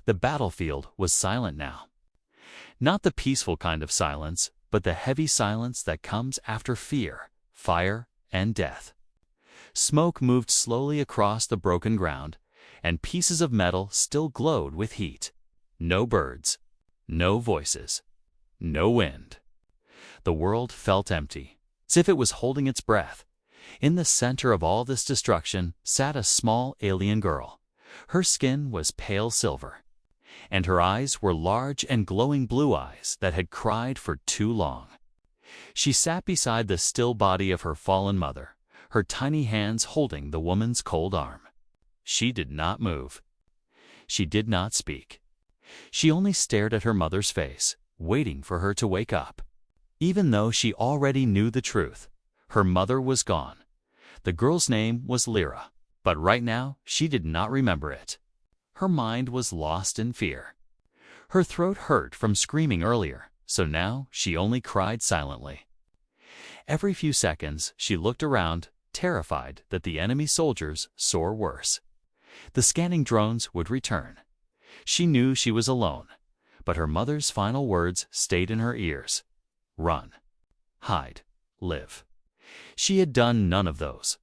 The battlefield was silent now. Not the peaceful kind of silence, but the heavy silence that comes after fear, fire, and death. Smoke moved slowly across the broken ground, and pieces of metal still glowed with heat. No birds, no voices, no wind. The world felt empty, as if it was holding its breath. In the center of all this destruction sat a small alien girl. Her skin was pale silver, and her eyes were large and glowing blue eyes that had cried for too long. She sat beside the still body of her fallen mother, her tiny hands holding the woman's cold arm. She did not move. She did not speak. She only stared at her mother's face, waiting for her to wake up. Even though she already knew the truth, her mother was gone. The girl's name was Lyra, but right now she did not remember it. Her mind was lost in fear. Her throat hurt from screaming earlier, so now she only cried silently. Every few seconds she looked around, terrified that the enemy soldiers saw worse. The scanning drones would return. She knew she was alone, but her mother's final words stayed in her ears. Run, hide, live. She had done none of those.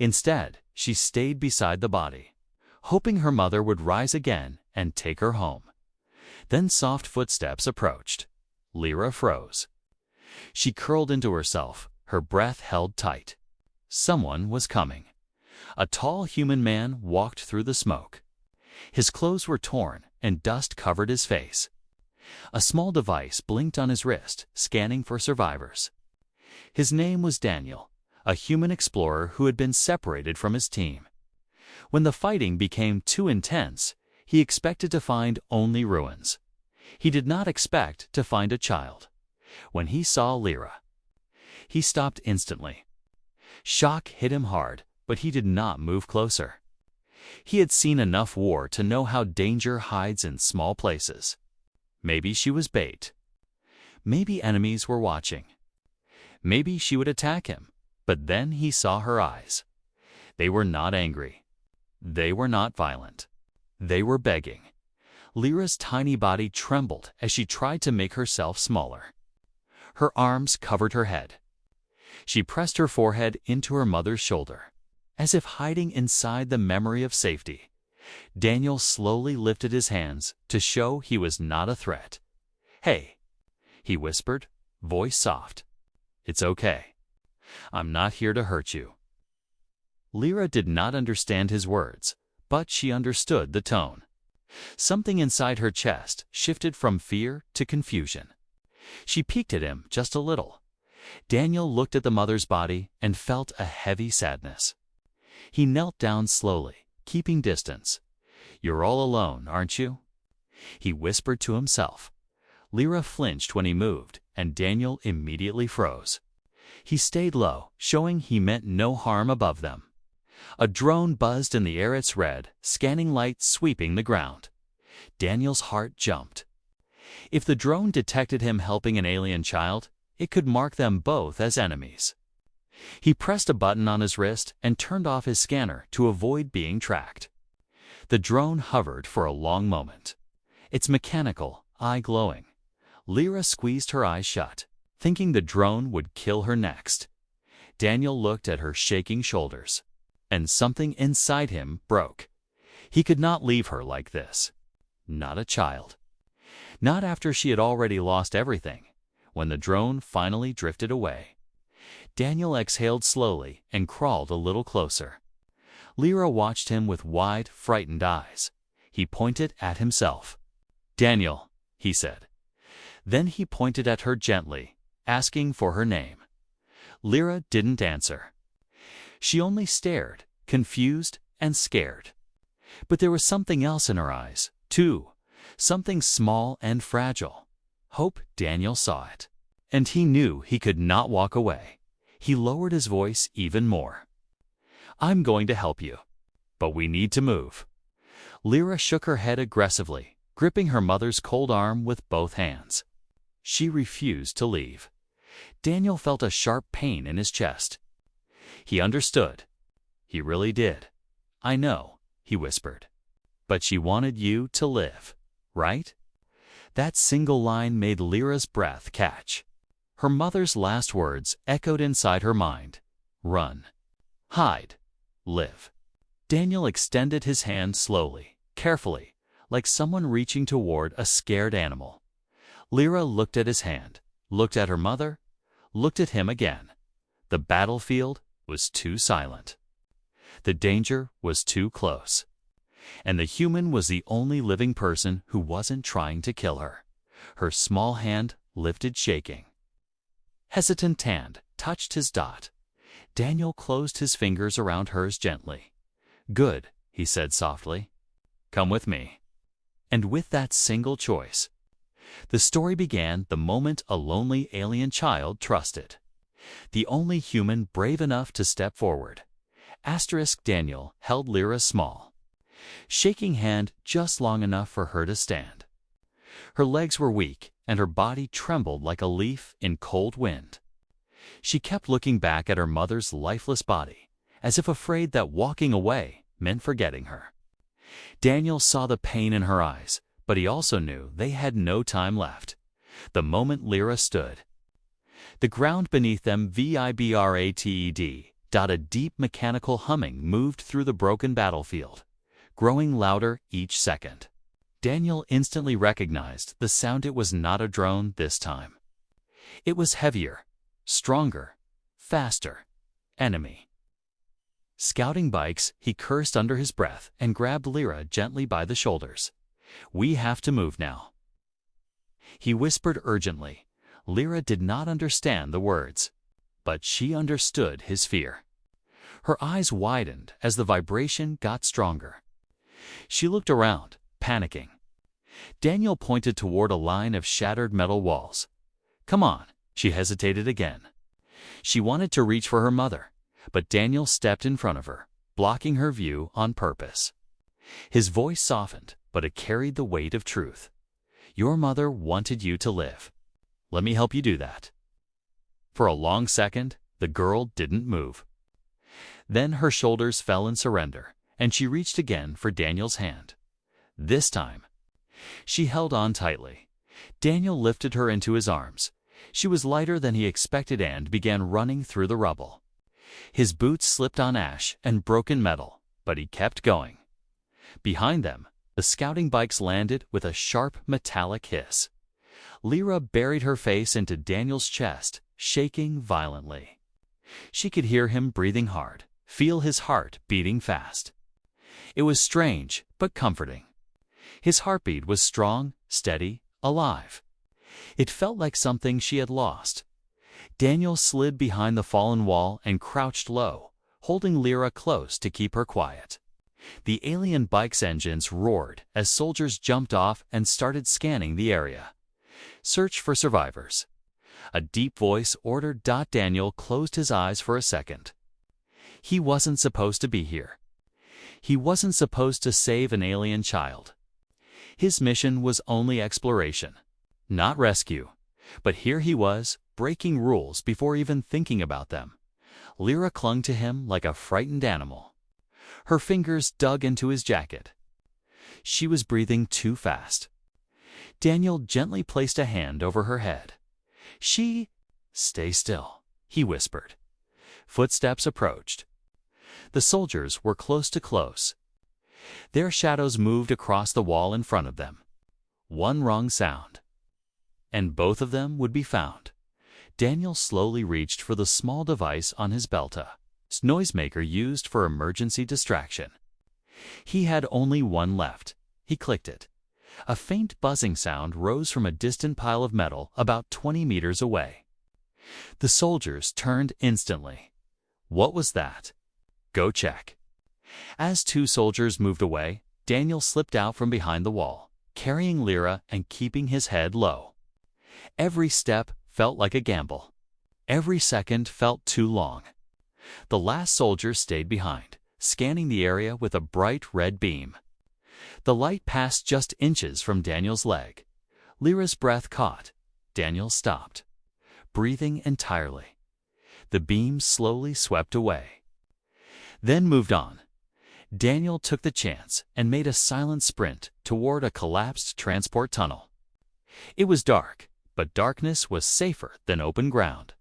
Instead, she stayed beside the body, hoping her mother would rise again and take her home. Then soft footsteps approached. Lyra froze. She curled into herself, her breath held tight. Someone was coming. A tall human man walked through the smoke. His clothes were torn and dust covered his face. A small device blinked on his wrist, scanning for survivors. His name was Daniel, a human explorer who had been separated from his team. When the fighting became too intense, he expected to find only ruins. He did not expect to find a child. When he saw Lyra, he stopped instantly. Shock hit him hard, but he did not move closer. He had seen enough war to know how danger hides in small places. Maybe she was bait. Maybe enemies were watching. Maybe she would attack him, but then he saw her eyes. They were not angry. They were not violent. They were begging. Lyra's tiny body trembled as she tried to make herself smaller. Her arms covered her head. She pressed her forehead into her mother's shoulder, as if hiding inside the memory of safety. Daniel slowly lifted his hands to show he was not a threat. "Hey," he whispered, voice soft. "It's okay. I'm not here to hurt you." Lyra did not understand his words, but she understood the tone. Something inside her chest shifted from fear to confusion. She peeked at him just a little. Daniel looked at the mother's body and felt a heavy sadness. He knelt down slowly, keeping distance. "You're all alone, aren't you?" he whispered to himself. Lyra flinched when he moved, and Daniel immediately froze. He stayed low, showing he meant no harm above them. A drone buzzed in the air, its red, scanning light sweeping the ground. Daniel's heart jumped. If the drone detected him helping an alien child, it could mark them both as enemies. He pressed a button on his wrist and turned off his scanner to avoid being tracked. The drone hovered for a long moment, its mechanical eye glowing. Lyra squeezed her eyes shut, thinking the drone would kill her next. Daniel looked at her shaking shoulders, and something inside him broke. He could not leave her like this. Not a child. Not after she had already lost everything. When the drone finally drifted away, Daniel exhaled slowly and crawled a little closer. Lyra watched him with wide, frightened eyes. He pointed at himself. "Daniel," he said. Then he pointed at her gently, asking for her name. Lyra didn't answer. She only stared, confused and scared. But there was something else in her eyes, too, something small and fragile. Hope. Daniel saw it, and he knew he could not walk away. He lowered his voice even more. "I'm going to help you, but we need to move." Lyra shook her head aggressively, gripping her mother's cold arm with both hands. She refused to leave. Daniel felt a sharp pain in his chest. He understood. He really did. "I know," he whispered. But she wanted you to live, right? That single line made Lyra's breath catch. Her mother's last words echoed inside her mind. Run. Hide. Live. Daniel extended his hand slowly, carefully, like someone reaching toward a scared animal. Lyra looked at his hand, looked at her mother, looked at him again. The battlefield was too silent. The danger was too close. And the human was the only living person who wasn't trying to kill her. Her small hand lifted shaking. Hesitant hand touched his dot. Daniel closed his fingers around hers gently. Good, he said softly. Come with me. And with that single choice, the story began the moment a lonely alien child trusted. The only human brave enough to step forward. Daniel held Lyra's small, shaking hand just long enough for her to stand. Her legs were weak, and her body trembled like a leaf in cold wind. She kept looking back at her mother's lifeless body, as if afraid that walking away meant forgetting her. Daniel saw the pain in her eyes, but he also knew they had no time left. The moment Lyra stood, the ground beneath them vibrated. A deep mechanical humming moved through the broken battlefield, growing louder each second. Daniel instantly recognized the sound. It was not a drone this time. It was heavier, stronger, faster. Enemy. Scouting bikes, he cursed under his breath and grabbed Lyra gently by the shoulders. We have to move now, he whispered urgently. Lyra did not understand the words, but she understood his fear. Her eyes widened as the vibration got stronger. She looked around, panicking. Daniel pointed toward a line of shattered metal walls. Come on, she hesitated again. She wanted to reach for her mother, but Daniel stepped in front of her, blocking her view on purpose. His voice softened, but it carried the weight of truth. Your mother wanted you to live. Let me help you do that. For a long second, the girl didn't move. Then her shoulders fell in surrender, and she reached again for Daniel's hand. This time, she held on tightly. Daniel lifted her into his arms. She was lighter than he expected and began running through the rubble. His boots slipped on ash and broken metal, but he kept going. Behind them, the scouting bikes landed with a sharp metallic hiss. Lyra buried her face into Daniel's chest, shaking violently. She could hear him breathing hard, feel his heart beating fast. It was strange, but comforting. His heartbeat was strong, steady, alive. It felt like something she had lost. Daniel slid behind the fallen wall and crouched low, holding Lyra close to keep her quiet. The alien bike's engines roared as soldiers jumped off and started scanning the area. Search for survivors. A deep voice ordered. Daniel closed his eyes for a second. He wasn't supposed to be here. He wasn't supposed to save an alien child. His mission was only exploration, not rescue. But here he was, breaking rules before even thinking about them. Lyra clung to him like a frightened animal. Her fingers dug into his jacket. She was breathing too fast. Daniel gently placed a hand over her head. Stay still, he whispered. Footsteps approached. The soldiers were close to close. Their shadows moved across the wall in front of them. One wrong sound, and both of them would be found. Daniel slowly reached for the small device on his belt, a noisemaker used for emergency distraction. He had only one left. He clicked it. A faint buzzing sound rose from a distant pile of metal about 20 meters away. The soldiers turned instantly. What was that? Go check. As two soldiers moved away, Daniel slipped out from behind the wall, carrying Lyra and keeping his head low. Every step felt like a gamble. Every second felt too long. The last soldier stayed behind, scanning the area with a bright red beam. The light passed just inches from Daniel's leg. Lyra's breath caught. Daniel stopped, breathing entirely. The beam slowly swept away, then moved on. Daniel took the chance and made a silent sprint toward a collapsed transport tunnel. It was dark, but darkness was safer than open ground.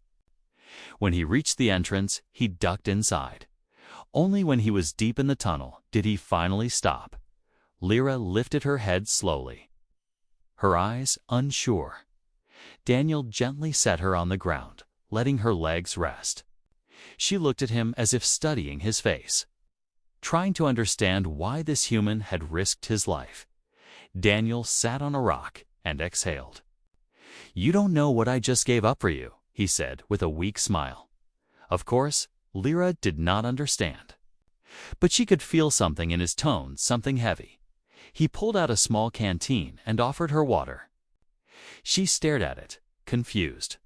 When he reached the entrance, he ducked inside. Only when he was deep in the tunnel did he finally stop. Lyra lifted her head slowly, her eyes unsure. Daniel gently set her on the ground, letting her legs rest. She looked at him as if studying his face, trying to understand why this human had risked his life. Daniel sat on a rock and exhaled. "You don't know what I just gave up for you," he said with a weak smile. Of course, Lyra did not understand. But she could feel something in his tone, something heavy. He pulled out a small canteen and offered her water. She stared at it, confused.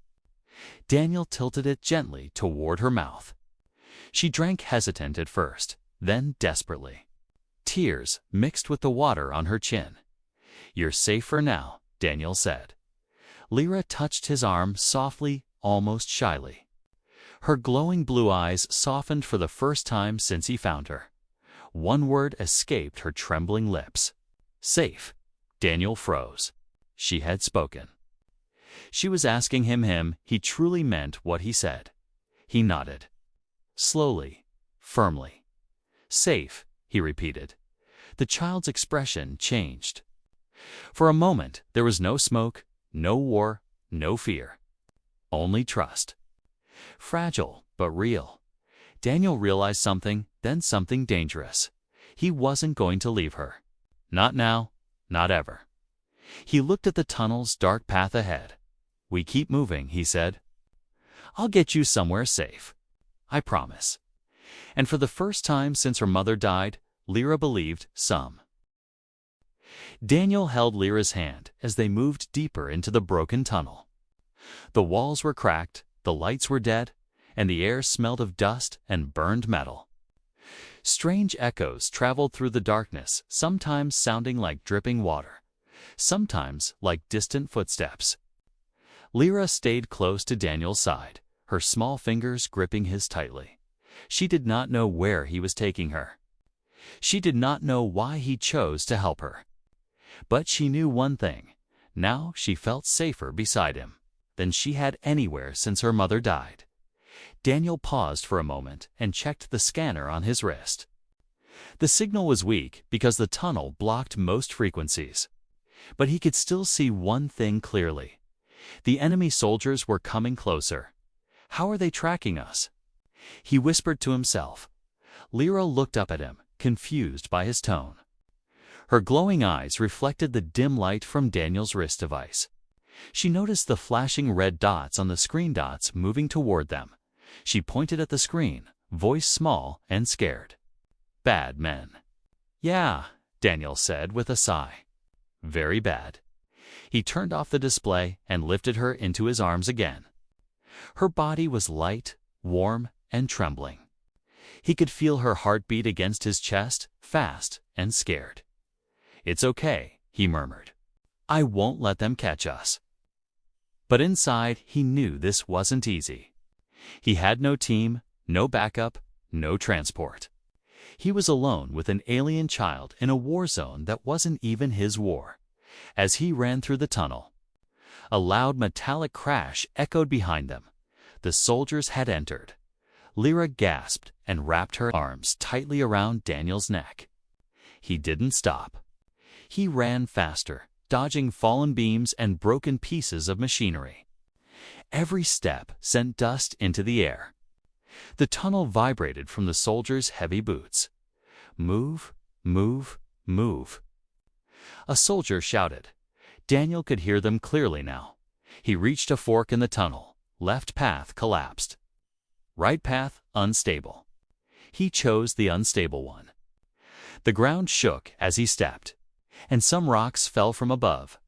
Daniel tilted it gently toward her mouth. She drank hesitant at first, then desperately. Tears mixed with the water on her chin. "You're safe for now," Daniel said. Lyra touched his arm softly, almost shyly. Her glowing blue eyes softened for the first time since he found her. One word escaped her trembling lips. "Safe." Daniel froze. She had spoken. She was asking him. He truly meant what he said. He nodded. Slowly, firmly. "Safe," he repeated. The child's expression changed. For a moment, there was no smoke, no war, no fear. Only trust. Fragile, but real. Daniel realized something, then something dangerous. He wasn't going to leave her. Not now, not ever. He looked at the tunnel's dark path ahead. "We keep moving," he said. "I'll get you somewhere safe. I promise." And for the first time since her mother died, Lyra believed some. Daniel held Lyra's hand as they moved deeper into the broken tunnel. The walls were cracked, the lights were dead, and the air smelled of dust and burned metal. Strange echoes traveled through the darkness, sometimes sounding like dripping water, sometimes like distant footsteps. Lyra stayed close to Daniel's side, her small fingers gripping his tightly. She did not know where he was taking her. She did not know why he chose to help her. But she knew one thing. Now she felt safer beside him than she had anywhere since her mother died. Daniel paused for a moment and checked the scanner on his wrist. The signal was weak because the tunnel blocked most frequencies. But he could still see one thing clearly. The enemy soldiers were coming closer. How are they tracking us? He whispered to himself. Lyra looked up at him, confused by his tone. Her glowing eyes reflected the dim light from Daniel's wrist device. She noticed the flashing red dots on the screen dots moving toward them. She pointed at the screen, voice small and scared. "Bad men." "Yeah," Daniel said with a sigh. "Very bad." He turned off the display and lifted her into his arms again. Her body was light, warm, and trembling. He could feel her heartbeat against his chest, fast and scared. "It's okay," he murmured. "I won't let them catch us." But inside, he knew this wasn't easy. He had no team, no backup, no transport. He was alone with an alien child in a war zone that wasn't even his war. As he ran through the tunnel, a loud metallic crash echoed behind them. The soldiers had entered. Lyra gasped and wrapped her arms tightly around Daniel's neck. He didn't stop. He ran faster, dodging fallen beams and broken pieces of machinery. Every step sent dust into the air. The tunnel vibrated from the soldiers' heavy boots. "Move, move, move." A soldier shouted. Daniel could hear them clearly now. He reached a fork in the tunnel. Left path collapsed. Right path unstable. He chose the unstable one. The ground shook as he stepped, and some rocks fell from above.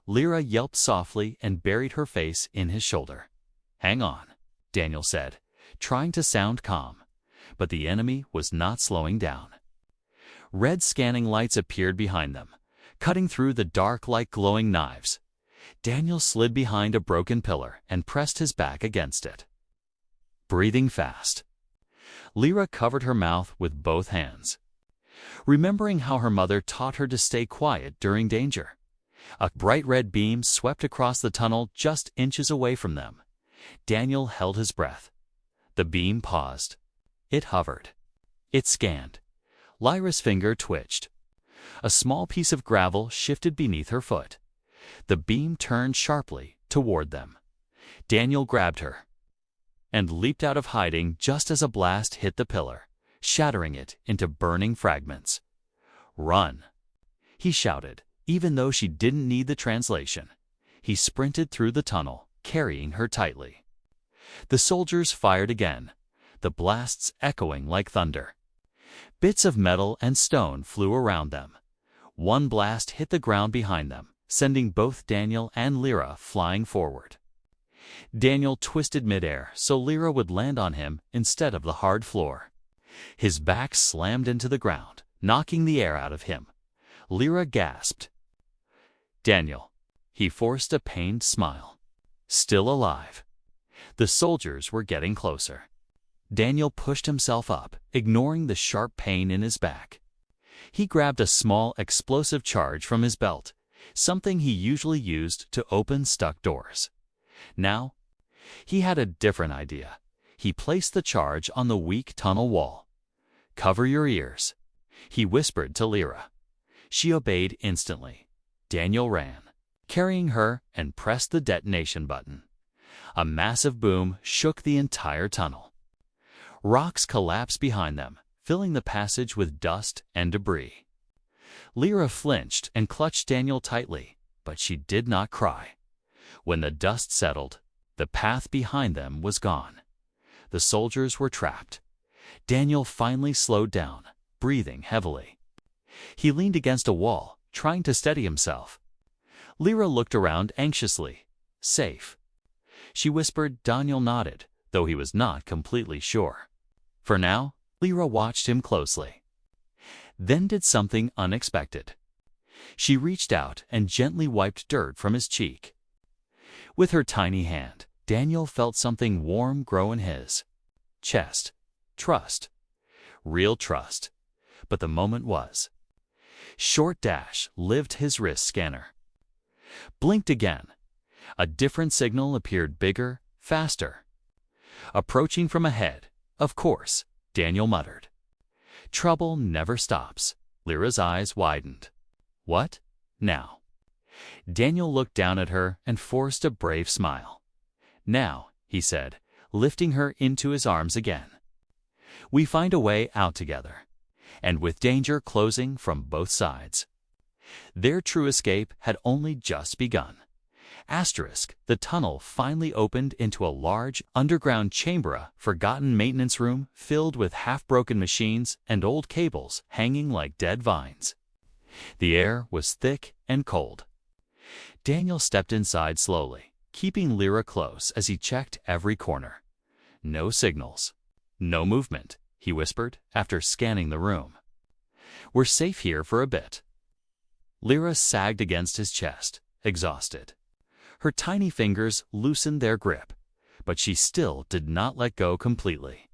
Lyra yelped softly and buried her face in his shoulder. "Hang on," Daniel said, trying to sound calm. But the enemy was not slowing down. Red scanning lights appeared behind them, cutting through the dark like glowing knives. Daniel slid behind a broken pillar and pressed his back against it, breathing fast. Lyra covered her mouth with both hands. remembering how her mother taught her to stay quiet during danger. A bright red beam swept across the tunnel just inches away from them. Daniel held his breath. The beam paused. It hovered. It scanned. Lyra's finger twitched. A small piece of gravel shifted beneath her foot. The beam turned sharply toward them. Daniel grabbed her and leaped out of hiding just as a blast hit the pillar, shattering it into burning fragments. "Run!" he shouted, even though she didn't need the translation. He sprinted through the tunnel, carrying her tightly. The soldiers fired again, the blasts echoing like thunder. Bits of metal and stone flew around them. One blast hit the ground behind them, sending both Daniel and Lyra flying forward. Daniel twisted midair so Lyra would land on him instead of the hard floor. His back slammed into the ground, knocking the air out of him. Lyra gasped. "Daniel." He forced a pained smile. "Still alive." The soldiers were getting closer. Daniel pushed himself up, ignoring the sharp pain in his back. He grabbed a small explosive charge from his belt, something he usually used to open stuck doors. Now, he had a different idea. He placed the charge on the weak tunnel wall. "Cover your ears," he whispered to Lyra. She obeyed instantly. Daniel ran, carrying her, and pressed the detonation button. A massive boom shook the entire tunnel. Rocks collapsed behind them, filling the passage with dust and debris. Lyra flinched and clutched Daniel tightly, but she did not cry. When the dust settled, the path behind them was gone. The soldiers were trapped. Daniel finally slowed down, breathing heavily. He leaned against a wall, trying to steady himself. Lyra looked around anxiously. "Safe." She whispered. Daniel nodded, though he was not completely sure. For now, Lyra watched him closely. Then did something unexpected. She reached out and gently wiped dirt from his cheek. With her tiny hand, Daniel felt something warm grow in his chest. Trust. Real trust. But the moment was. Short dash lived his wrist scanner. Blinked again. A different signal appeared, bigger, faster. Approaching from ahead. "Of course," Daniel muttered. "Trouble never stops." Lyra's eyes widened. "What? Now?" Daniel looked down at her and forced a brave smile. "Now," he said, lifting her into his arms again. "We find a way out together, and with danger closing from both sides." Their true escape had only just begun. The tunnel finally opened into a large, underground chamber, a forgotten maintenance room filled with half-broken machines and old cables hanging like dead vines. The air was thick and cold. Daniel stepped inside slowly, keeping Lyra close as he checked every corner. "No signals. No movement," he whispered after scanning the room. "We're safe here for a bit." Lyra sagged against his chest, exhausted. Her tiny fingers loosened their grip, but she still did not let go completely.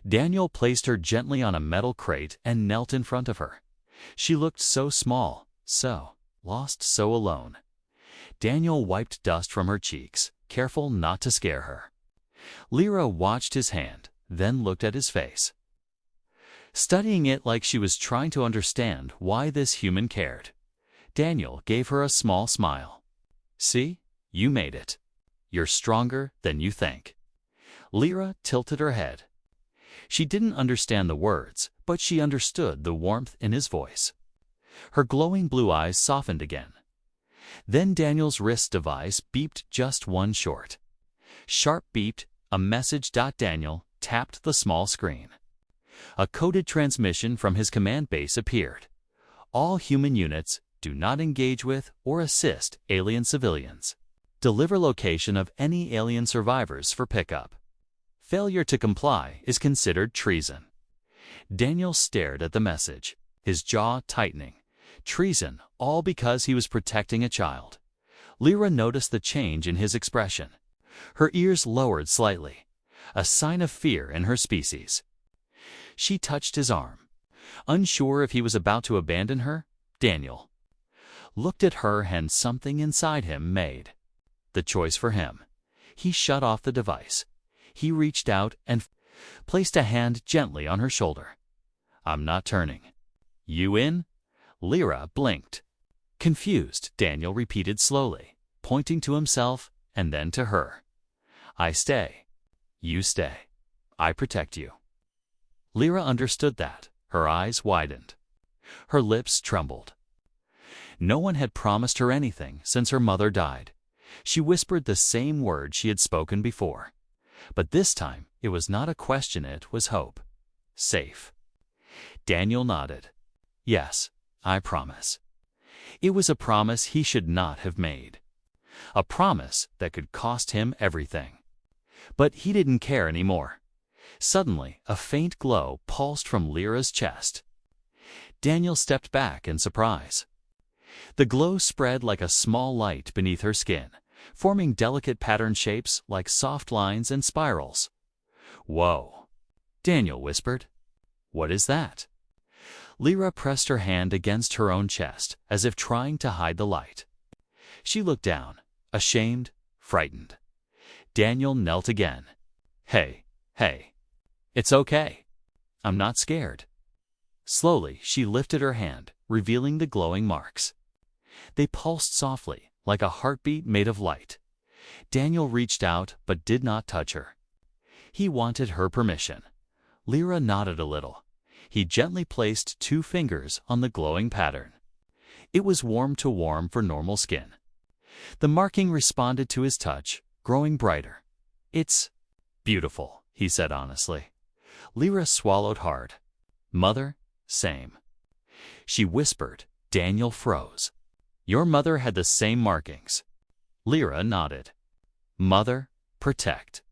Daniel placed her gently on a metal crate and knelt in front of her. She looked so small, so lost, so alone. Daniel wiped dust from her cheeks, careful not to scare her. Lyra watched his hand, then looked at his face, studying it like she was trying to understand why this human cared. Daniel gave her a small smile. "See? You made it. You're stronger than you think." Lyra tilted her head. She didn't understand the words, but she understood the warmth in his voice. Her glowing blue eyes softened again. Then Daniel's wrist device beeped just one short. Sharp beeped, a message. Daniel tapped the small screen. A coded transmission from his command base appeared. "All human units, do not engage with or assist alien civilians. Deliver location of any alien survivors for pickup. Failure to comply is considered treason." Daniel stared at the message, his jaw tightening. Treason, all because he was protecting a child. Lyra noticed the change in his expression. Her ears lowered slightly, a sign of fear in her species. She touched his arm. Unsure if he was about to abandon her, Daniel looked at her and something inside him made the choice for him. He shut off the device. He reached out and placed a hand gently on her shoulder. "I'm not turning." "You in?" Lyra blinked. Confused, Daniel repeated slowly, pointing to himself and then to her. "I stay. You stay. I protect you." Lyra understood that. Her eyes widened. Her lips trembled. No one had promised her anything since her mother died. She whispered the same words she had spoken before. But this time, it was not a question, it was hope. Safe. Daniel nodded. "Yes, I promise." It was a promise he should not have made. A promise that could cost him everything. But he didn't care anymore. Suddenly, a faint glow pulsed from Lyra's chest. Daniel stepped back in surprise. The glow spread like a small light beneath her skin, forming delicate pattern shapes like soft lines and spirals. "Whoa," Daniel whispered. "What is that?" Lyra pressed her hand against her own chest, as if trying to hide the light. She looked down, ashamed, frightened. Daniel knelt again. Hey. It's okay. I'm not scared." Slowly, she lifted her hand, revealing the glowing marks. They pulsed softly, like a heartbeat made of light. Daniel reached out but did not touch her. He wanted her permission. Lyra nodded a little. He gently placed 2 fingers on the glowing pattern. It was warm to warm for normal skin. The marking responded to his touch, growing brighter. "It's beautiful," he said honestly. Lyra swallowed hard. "Mother, same." She whispered. Daniel froze. "Your mother had the same markings." Lyra nodded. "Mother, protect."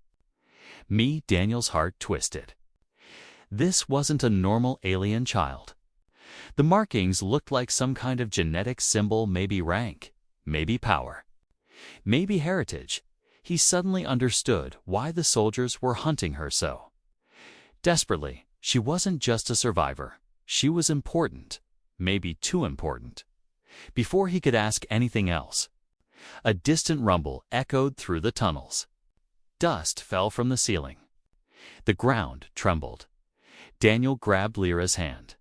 Me, Daniel's heart twisted. This wasn't a normal alien child. The markings looked like some kind of genetic symbol, maybe rank, maybe power, maybe heritage. He suddenly understood why the soldiers were hunting her so desperately. She wasn't just a survivor. She was important, maybe too important. Before he could ask anything else, a distant rumble echoed through the tunnels. Dust fell from the ceiling. The ground trembled. Daniel grabbed Lyra's hand.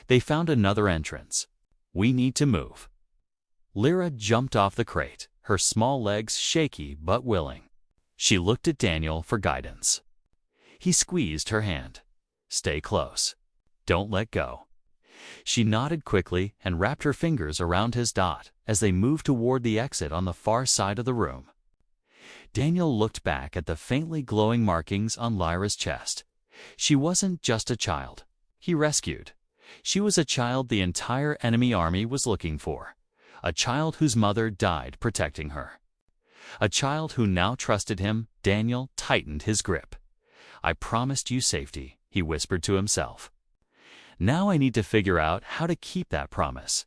They found another entrance. "We need to move." Lyra jumped off the crate, her small legs shaky but willing. She looked at Daniel for guidance. He squeezed her hand. "Stay close. Don't let go." She nodded quickly and wrapped her fingers around his dot as they moved toward the exit on the far side of the room. Daniel looked back at the faintly glowing markings on Lyra's chest. She wasn't just a child he rescued. She was a child the entire enemy army was looking for. A child whose mother died protecting her. A child who now trusted him. Daniel tightened his grip. "I promised you safety," he whispered to himself. "Now I need to figure out how to keep that promise."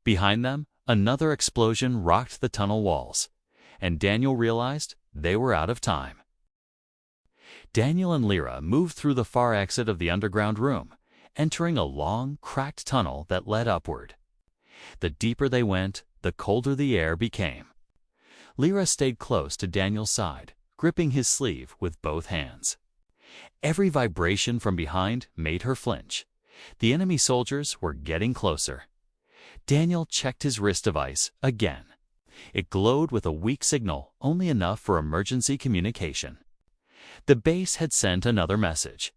Behind them, another explosion rocked the tunnel walls, and Daniel realized they were out of time. Daniel and Lyra moved through the far exit of the underground room, entering a long, cracked tunnel that led upward. The deeper they went, the colder the air became. Lyra stayed close to Daniel's side, gripping his sleeve with both hands. Every vibration from behind made her flinch. The enemy soldiers were getting closer. Daniel checked his wrist device again. It glowed with a weak signal, only enough for emergency communication. The base had sent another message.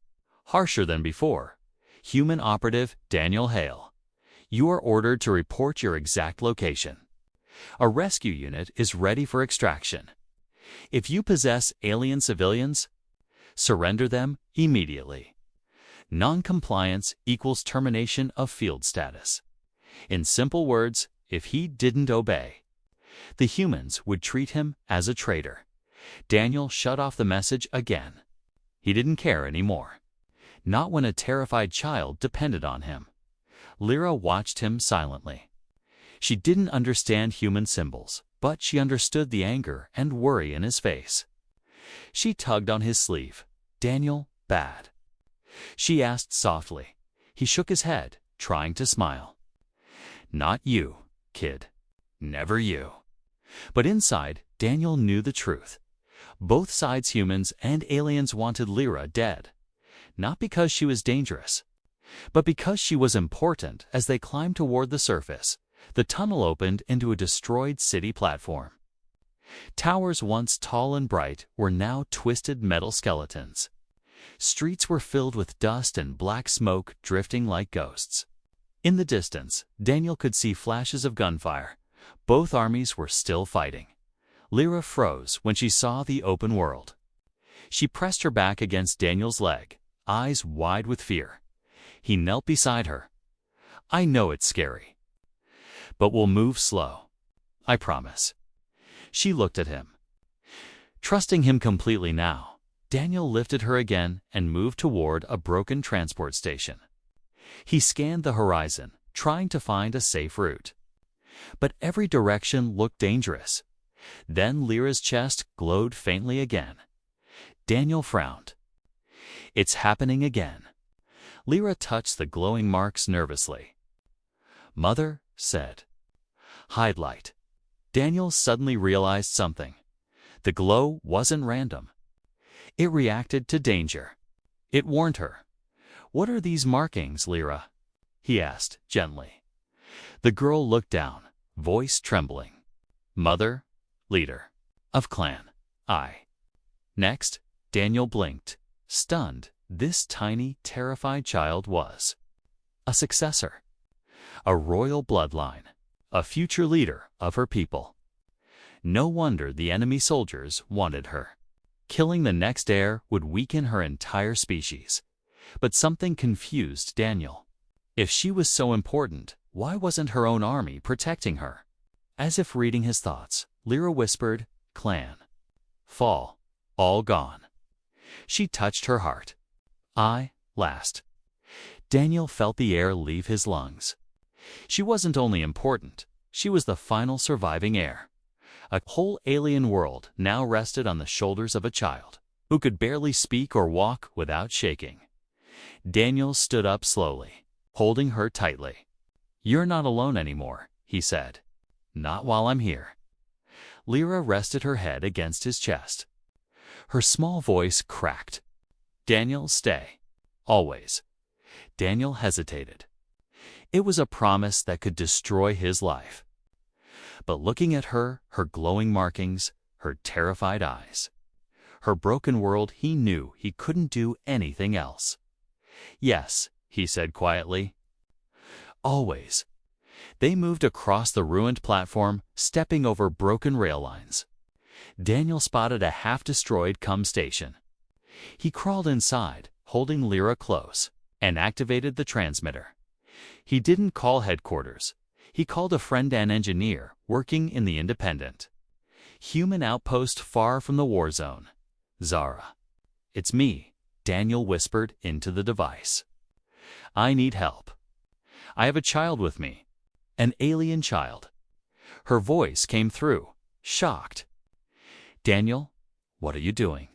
Harsher than before. "Human operative Daniel Hale. You are ordered to report your exact location. A rescue unit is ready for extraction. If you possess alien civilians, surrender them immediately. Non-compliance equals termination of field status." In simple words, if he didn't obey, the humans would treat him as a traitor. Daniel shut off the message again. He didn't care anymore. Not when a terrified child depended on him. Lyra watched him silently. She didn't understand human symbols, but she understood the anger and worry in his face. She tugged on his sleeve. "Daniel, bad." She asked softly. He shook his head, trying to smile. Not you, kid. Never you. But inside, Daniel knew the truth. Both sides, humans and aliens, wanted Lyra dead. Not because she was dangerous, but because she was important. As they climbed toward the surface, the tunnel opened into a destroyed city platform. Towers once tall and bright were now twisted metal skeletons. Streets were filled with dust and black smoke drifting like ghosts. In the distance, Daniel could see flashes of gunfire. Both armies were still fighting. Lyra froze when she saw the open world. She pressed her back against Daniel's leg, eyes wide with fear. He knelt beside her. I know it's scary, but we'll move slow. I promise. She looked at him. Trusting him completely now, Daniel lifted her again and moved toward a broken transport station. He scanned the horizon, trying to find a safe route. But every direction looked dangerous. Then Lyra's chest glowed faintly again. Daniel frowned. It's happening again. Lyra touched the glowing marks nervously. Mother said, hide light. Daniel suddenly realized something. The glow wasn't random. It reacted to danger. It warned her. What are these markings, Lyra? He asked gently. The girl looked down, voice trembling. Mother, leader of clan I. Next, Daniel blinked, stunned. This tiny, terrified child was a successor, a royal bloodline, a future leader of her people. No wonder the enemy soldiers wanted her. Killing the next heir would weaken her entire species. But something confused Daniel. If she was so important, why wasn't her own army protecting her? As if reading his thoughts, Lyra whispered, clan. Fall. All gone. She touched her heart. I, last. Daniel felt the air leave his lungs. She wasn't only important, she was the final surviving heir. A whole alien world now rested on the shoulders of a child, who could barely speak or walk without shaking. Daniel stood up slowly, holding her tightly. You're not alone anymore, he said. Not while I'm here. Lyra rested her head against his chest. Her small voice cracked. Daniel, stay. Always. Daniel hesitated. It was a promise that could destroy his life. But looking at her, her glowing markings, her terrified eyes, her broken world, he knew he couldn't do anything else. Yes, he said quietly. Always. They moved across the ruined platform, stepping over broken rail lines. Daniel spotted a half-destroyed station. He crawled inside, holding Lyra close, and activated the transmitter. He didn't call headquarters. He called a friend, an engineer working in the Independent human outpost far from the war zone. Zara. It's me, Daniel whispered into the device. I need help. I have a child with me. An alien child. Her voice came through, shocked. Daniel, what are you doing?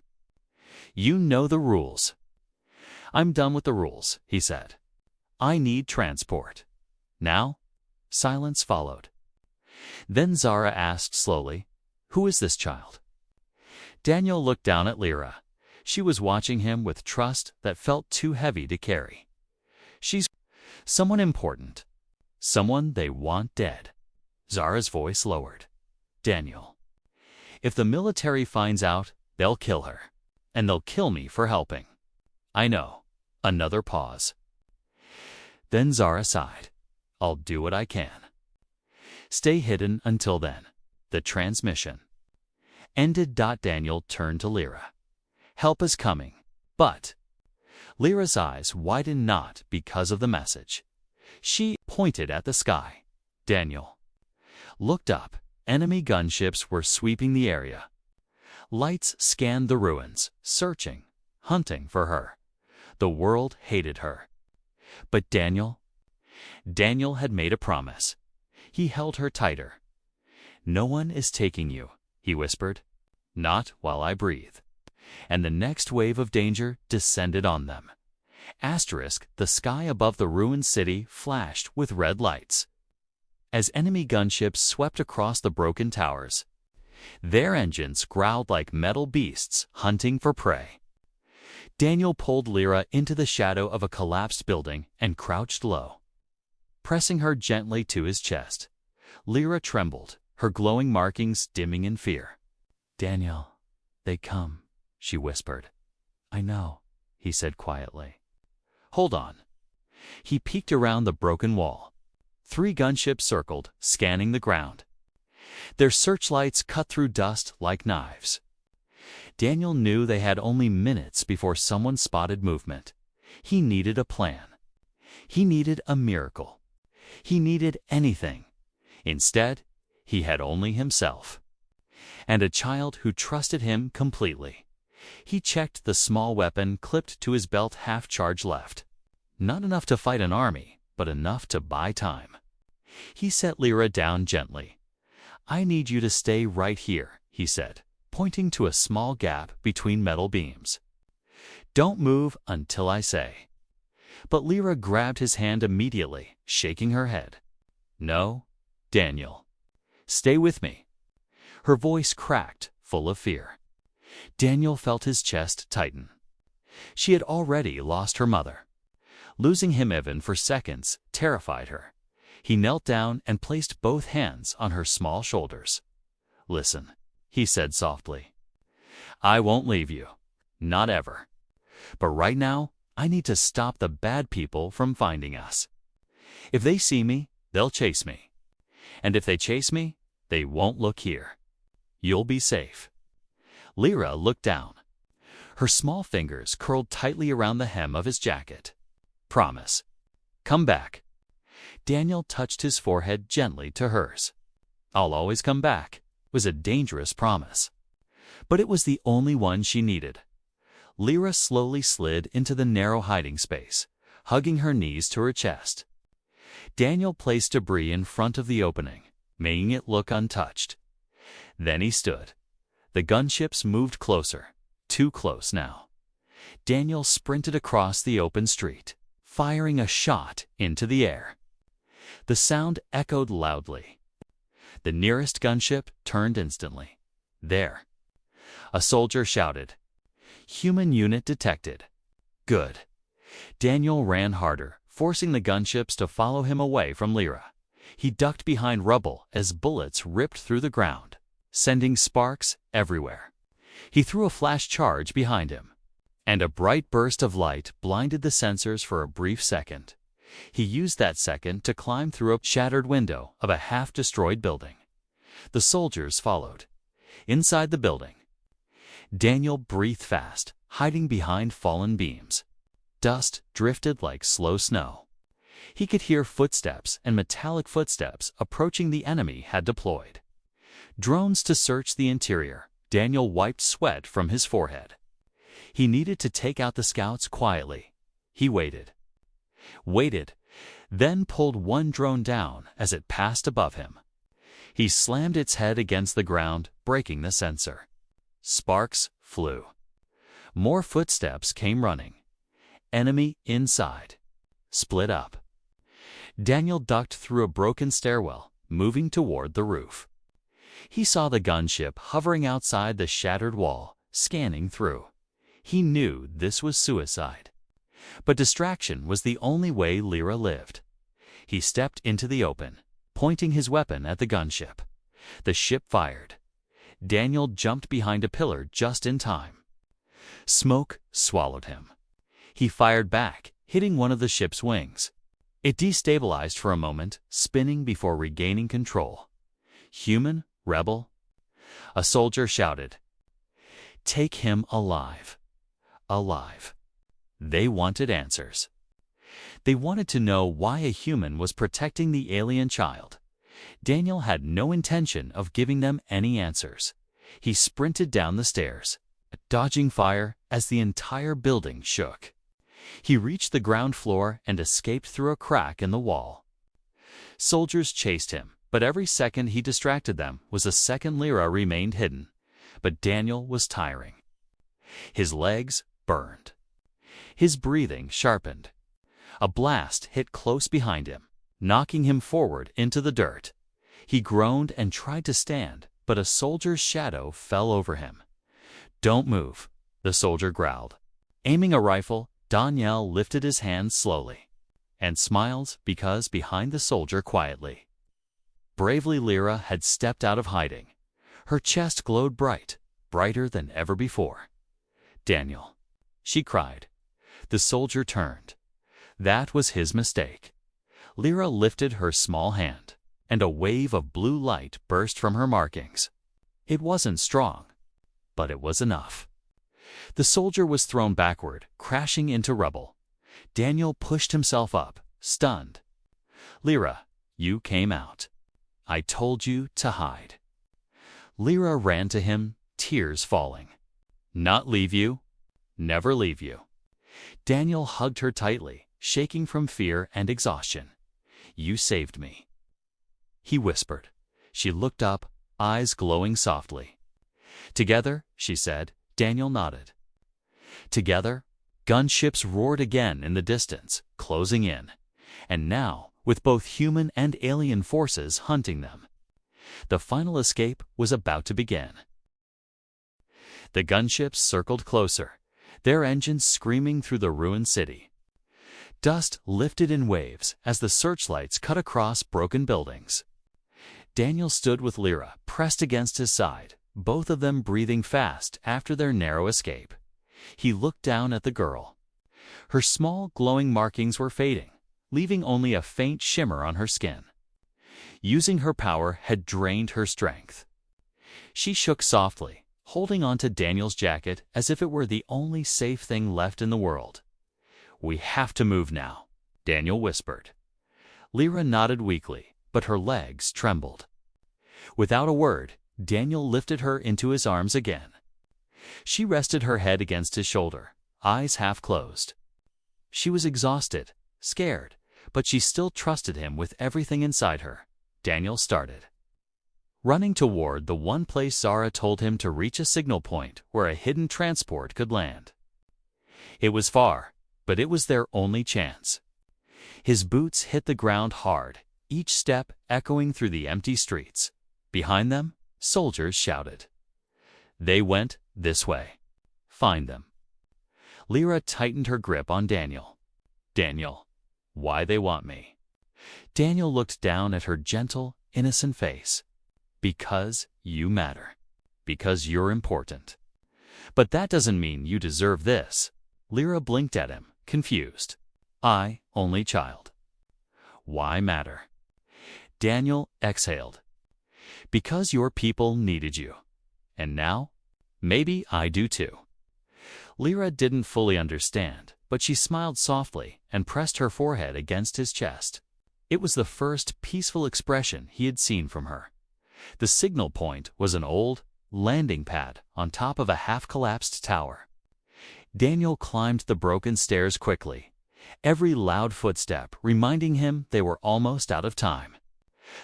You know the rules. I'm done with the rules, he said. I need transport. Now? Silence followed. Then Zara asked slowly, who is this child? Daniel looked down at Lyra. She was watching him with trust that felt too heavy to carry. She's someone important. Someone they want dead. Zara's voice lowered. Daniel. If the military finds out, they'll kill her. And they'll kill me for helping. I know. Another pause. Then Zara sighed. I'll do what I can. Stay hidden until then. The transmission ended. Daniel turned to Lyra. Help is coming. But Lyra's eyes widened, not because of the message. She pointed at the sky. Daniel looked up. Enemy gunships were sweeping the area. Lights scanned the ruins, searching, hunting for her. The world hated her. But Daniel had made a promise. He held her tighter. No one is taking you, he whispered. Not while I breathe. And the next wave of danger descended on them. Asterisk, the sky above the ruined city flashed with red lights as enemy gunships swept across the broken towers. Their engines growled like metal beasts hunting for prey. Daniel pulled Lyra into the shadow of a collapsed building and crouched low, pressing her gently to his chest. Lyra trembled, her glowing markings dimming in fear. "Daniel, they come," she whispered. "I know," he said quietly. "Hold on." He peeked around the broken wall. 3 gunships circled, scanning the ground. Their searchlights cut through dust like knives. Daniel knew they had only minutes before someone spotted movement. He needed a plan. He needed a miracle. He needed anything. Instead, he had only himself. And a child who trusted him completely. He checked the small weapon clipped to his belt, half charge left. Not enough to fight an army, but enough to buy time. He set Lyra down gently. "I need you to stay right here," he said, pointing to a small gap between metal beams. "Don't move until I say." But Lyra grabbed his hand immediately, shaking her head. "No, Daniel. Stay with me." Her voice cracked, full of fear. Daniel felt his chest tighten. She had already lost her mother. Losing him even for seconds terrified her. He knelt down and placed both hands on her small shoulders. "Listen," he said softly. "I won't leave you. Not ever. But right now, I need to stop the bad people from finding us. If they see me, they'll chase me. And if they chase me, they won't look here. You'll be safe." Lyra looked down. Her small fingers curled tightly around the hem of his jacket. "Promise. Come back." Daniel touched his forehead gently to hers. "I'll always come back," was a dangerous promise. But it was the only one she needed. Lyra slowly slid into the narrow hiding space, hugging her knees to her chest. Daniel placed debris in front of the opening, making it look untouched. Then he stood. The gunships moved closer, too close now. Daniel sprinted across the open street, firing a shot into the air. The sound echoed loudly. The nearest gunship turned instantly. "There." A soldier shouted. "Human unit detected." "Good." Daniel ran harder, forcing the gunships to follow him away from Lyra. He ducked behind rubble as bullets ripped through the ground, sending sparks everywhere. He threw a flash charge behind him, and a bright burst of light blinded the sensors for a brief second. He used that second to climb through a shattered window of a half-destroyed building. The soldiers followed. Inside the building, Daniel breathed fast, hiding behind fallen beams. Dust drifted like slow snow. He could hear footsteps and metallic footsteps approaching the enemy had deployed. Drones to search the interior. Daniel wiped sweat from his forehead. He needed to take out the scouts quietly. He waited, then pulled one drone down as it passed above him. He slammed its head against the ground, breaking the sensor. Sparks flew. More footsteps came running. Enemy inside. Split up. Daniel ducked through a broken stairwell, moving toward the roof. He saw the gunship hovering outside the shattered wall, scanning through. He knew this was suicide. But distraction was the only way Lyra lived. He stepped into the open, pointing his weapon at the gunship. The ship fired. Daniel jumped behind a pillar just in time. Smoke swallowed him. He fired back, hitting one of the ship's wings. It destabilized for a moment, spinning before regaining control. "Human? Rebel?" A soldier shouted. "Take him alive. Alive." They wanted answers. They wanted to know why a human was protecting the alien child. Daniel had no intention of giving them any answers. He sprinted down the stairs, dodging fire as the entire building shook. He reached the ground floor and escaped through a crack in the wall. Soldiers chased him, but every second he distracted them was a second Lyra remained hidden. But Daniel was tiring. His legs burned. His breathing sharpened. A blast hit close behind him, knocking him forward into the dirt. He groaned and tried to stand, but a soldier's shadow fell over him. "Don't move," the soldier growled. Aiming a rifle, Daniel lifted his hand slowly and smiled because behind the soldier quietly. Bravely Lyra had stepped out of hiding. Her chest glowed bright, brighter than ever before. "Daniel," she cried. The soldier turned. That was his mistake. Lyra lifted her small hand, and a wave of blue light burst from her markings. It wasn't strong, but it was enough. The soldier was thrown backward, crashing into rubble. Daniel pushed himself up, stunned. "Lyra, you came out. I told you to hide." Lyra ran to him, tears falling. "Not leave you. Never leave you." Daniel hugged her tightly, shaking from fear and exhaustion. "You saved me," he whispered. She looked up, eyes glowing softly. "Together," she said. Daniel nodded. Together, gunships roared again in the distance, closing in, and now with both human and alien forces hunting them. The final escape was about to begin. The gunships circled closer, their engines screaming through the ruined city. Dust lifted in waves as the searchlights cut across broken buildings. Daniel stood with Lyra pressed against his side, both of them breathing fast after their narrow escape. He looked down at the girl. Her small glowing markings were fading, leaving only a faint shimmer on her skin. Using her power had drained her strength. She shook softly, holding onto Daniel's jacket as if it were the only safe thing left in the world. "We have to move now," Daniel whispered. Lyra nodded weakly, but her legs trembled. Without a word, Daniel lifted her into his arms again. She rested her head against his shoulder, eyes half closed. She was exhausted, scared, but she still trusted him with everything inside her. Daniel started running toward the one place Zara told him to reach, a signal point where a hidden transport could land. It was far, but it was their only chance. His boots hit the ground hard, each step echoing through the empty streets. Behind them, soldiers shouted. They went this way. Find them. Lyra tightened her grip on Daniel. "Daniel, why they want me?" Daniel looked down at her gentle, innocent face. "Because you matter. Because you're important. But that doesn't mean you deserve this." Lyra blinked at him, confused. "I, only child. Why matter?" Daniel exhaled. "Because your people needed you. And now, maybe I do too." Lyra didn't fully understand, but she smiled softly and pressed her forehead against his chest. It was the first peaceful expression he had seen from her. The signal point was an old landing pad on top of a half-collapsed tower. Daniel climbed the broken stairs quickly, every loud footstep reminding him they were almost out of time.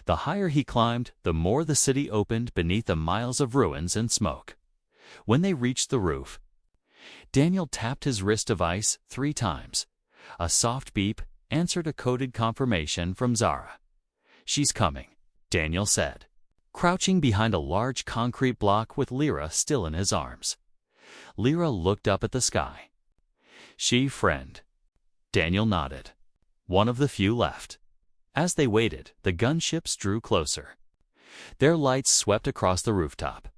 The higher he climbed, the more the city opened beneath the miles of ruins and smoke. When they reached the roof, Daniel tapped his wrist device 3 times. A soft beep answered a coded confirmation from Zara. "She's coming," Daniel said, crouching behind a large concrete block with Lyra still in his arms. Lyra looked up at the sky. "She, friend." Daniel nodded. One of the few left. As they waited, the gunships drew closer. Their lights swept across the rooftop.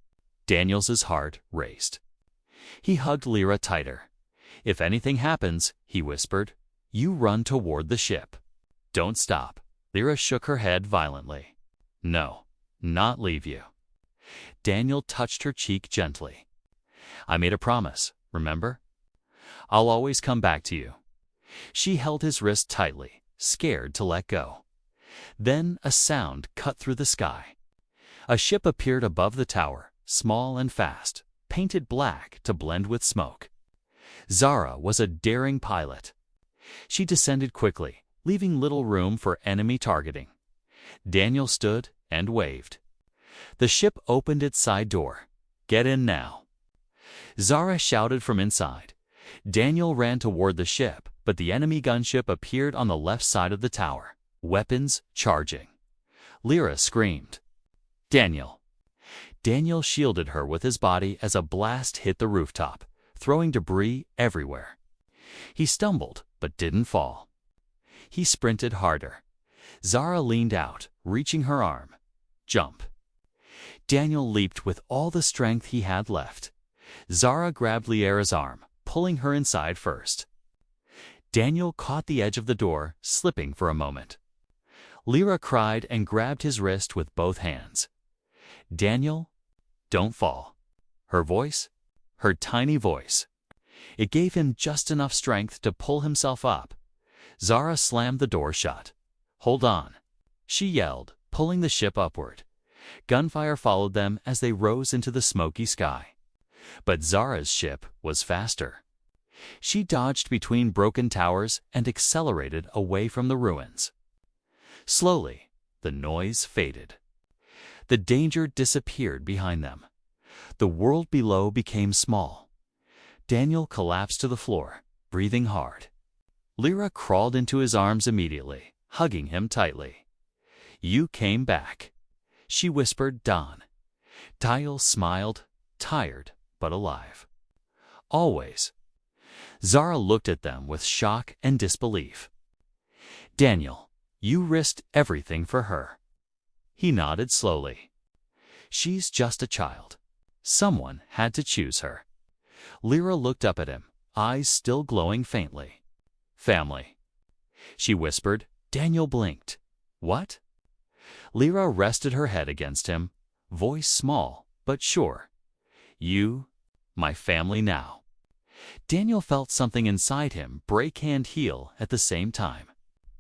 Daniel's heart raced. He hugged Lyra tighter. "If anything happens," he whispered, "you run toward the ship. Don't stop." Lyra shook her head violently. "No, not leave you." Daniel touched her cheek gently. "I made a promise, remember? I'll always come back to you." She held his wrist tightly, scared to let go. Then a sound cut through the sky. A ship appeared above the tower, small and fast, painted black to blend with smoke. Zara was a daring pilot. She descended quickly, leaving little room for enemy targeting. Daniel stood and waved. The ship opened its side door. "Get in now." Zara shouted from inside. Daniel ran toward the ship, but the enemy gunship appeared on the left side of the tower, weapons charging. Lyra screamed. Daniel. Daniel shielded her with his body as a blast hit the rooftop, throwing debris everywhere. He stumbled, but didn't fall. He sprinted harder. Zara leaned out, reaching her arm. Jump. Daniel leaped with all the strength he had left. Zara grabbed Lyra's arm, pulling her inside first. Daniel caught the edge of the door, slipping for a moment. Lyra cried and grabbed his wrist with both hands. Daniel, don't fall. Her voice, her tiny voice. It gave him just enough strength to pull himself up. Zara slammed the door shut. Hold on, she yelled, pulling the ship upward. Gunfire followed them as they rose into the smoky sky. But Zara's ship was faster. She dodged between broken towers and accelerated away from the ruins. Slowly, the noise faded. The danger disappeared behind them. The world below became small. Daniel collapsed to the floor, breathing hard. Lyra crawled into his arms immediately, hugging him tightly. You came back, she whispered Don. Daniel smiled, tired but alive. Always. Zara looked at them with shock and disbelief. Daniel, you risked everything for her. He nodded slowly. She's just a child. Someone had to choose her. Lyra looked up at him, eyes still glowing faintly. Family. She whispered. Daniel blinked. What? Lyra rested her head against him, voice small but sure. You, my family now. Daniel felt something inside him break and heal at the same time.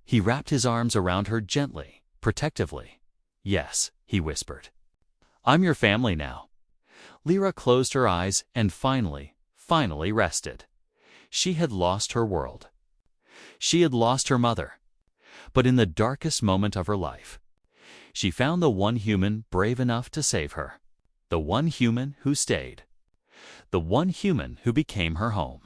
He wrapped his arms around her gently, protectively. Yes, he whispered. I'm your family now. Lyra closed her eyes and finally rested. She had lost her world. She had lost her mother. But in the darkest moment of her life, she found the one human brave enough to save her. The one human who stayed. The one human who became her home.